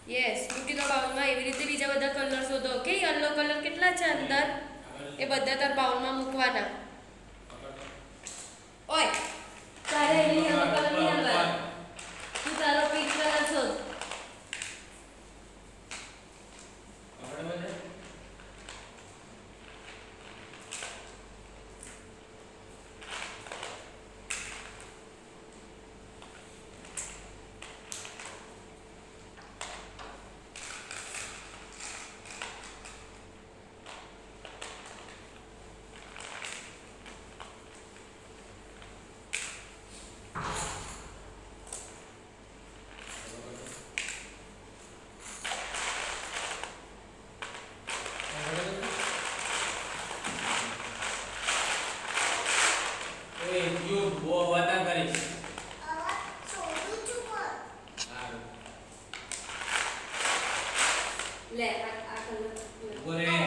Yes, મૂકી દો બાઉલમાં. એવી રીતે બીજા બધા કલર શોધો. ઓકે, યલો કલર કેટલા છે અંદર એ બધા તાર બાઉલમાં મૂકવાના. ઓય, તારે એની યલો કલર નહીં હલવાનો. તું તારો પિંક કલર શોધ. લે આ કલર